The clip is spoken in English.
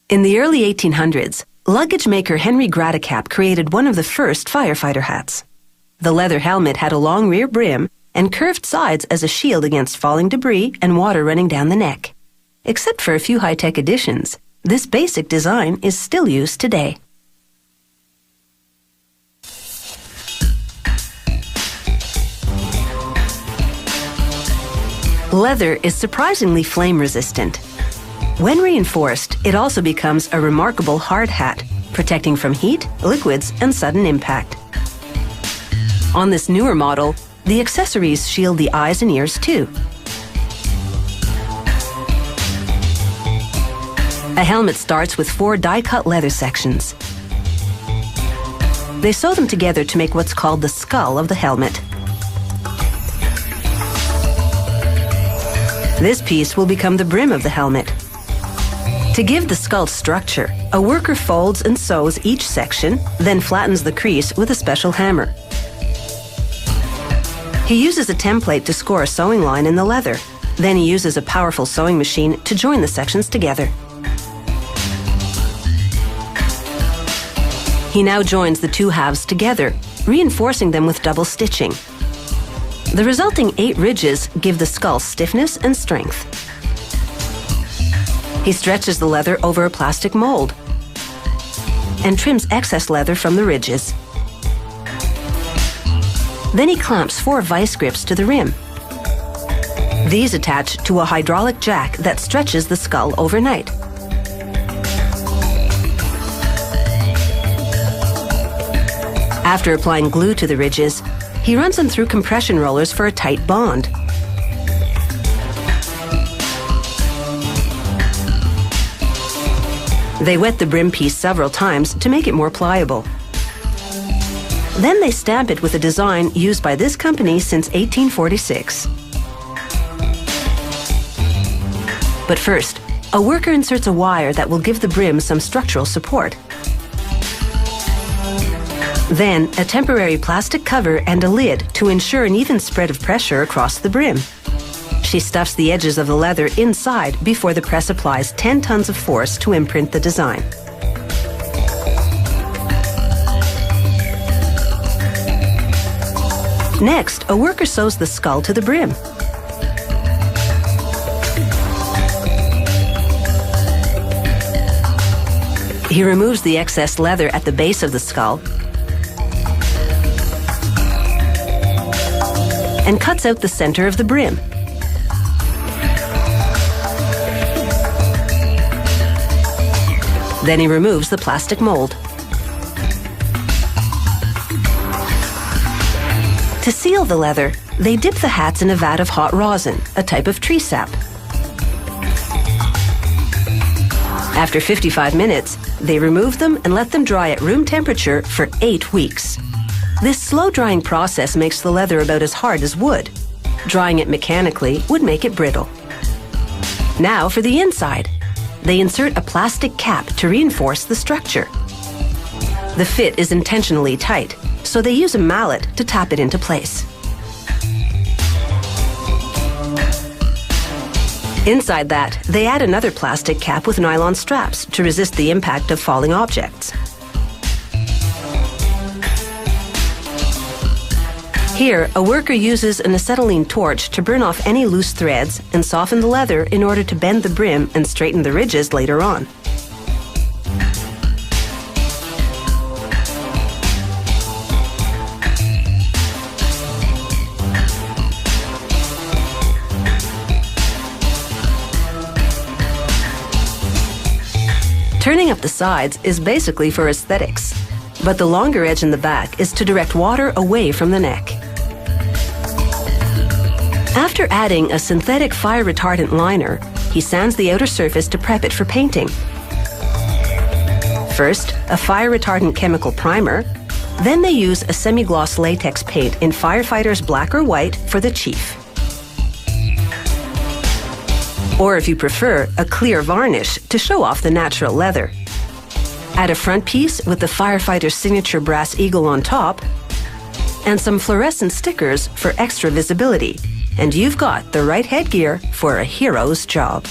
In the early 1800s, luggage maker Henry Gratacap created one of the first firefighter hats. The leather helmet had a long rear brim and curved sides as a shield against falling debris and water running down the neck. Except for a few high-tech additions, this basic design is still used today. Leather is surprisingly flame-resistant. When reinforced, it also becomes a remarkable hard hat, protecting from heat, liquids, and sudden impact. On this newer model, the accessories shield the eyes and ears too. A helmet starts with 4 die-cut leather sections. They sew them together to make what's called the skull of the helmet. This piece will become the brim of the helmet. To give the skull structure, a worker folds and sews each section, then flattens the crease with a special hammer. He uses a template to score a sewing line in the leather. Then he uses a powerful sewing machine to join the sections together. He now joins the 2 halves together, reinforcing them with double stitching. The resulting 8 ridges give the skull stiffness and strength. He stretches the leather over a plastic mold and trims excess leather from the ridges. Then he clamps 4 vice grips to the rim. These attach to a hydraulic jack that stretches the skull overnight. After applying glue to the ridges, he runs them through compression rollers for a tight bond. They wet the brim piece several times to make it more pliable. Then they stamp it with a design used by this company since 1846. But first, a worker inserts a wire that will give the brim some structural support. Then, a temporary plastic cover and a lid to ensure an even spread of pressure across the brim. She stuffs the edges of the leather inside before the press applies 10 tons of force to imprint the design. Next, a worker sews the skull to the brim. He removes the excess leather at the base of the skull and cuts out the center of the brim. Then he removes the plastic mold. To seal the leather, they dip the hats in a vat of hot rosin, a type of tree sap. After 55 minutes, they remove them and let them dry at room temperature for 8 weeks. This slow-drying process makes the leather about as hard as wood. Drying it mechanically would make it brittle. Now for the inside. They insert a plastic cap to reinforce the structure. The fit is intentionally tight, so they use a mallet to tap it into place. Inside that, they add another plastic cap with nylon straps to resist the impact of falling objects. Here, a worker uses an acetylene torch to burn off any loose threads and soften the leather in order to bend the brim and straighten the ridges later on. Turning up the sides is basically for aesthetics, but the longer edge in the back is to direct water away from the neck. After adding a synthetic fire-retardant liner, he sands the outer surface to prep it for painting. First, a fire-retardant chemical primer, then they use a semi-gloss latex paint in Firefighter's black or white for the chief. Or if you prefer, a clear varnish to show off the natural leather. Add a front piece with the Firefighter's signature brass eagle on top, and some fluorescent stickers for extra visibility. And you've got the right headgear for a hero's job.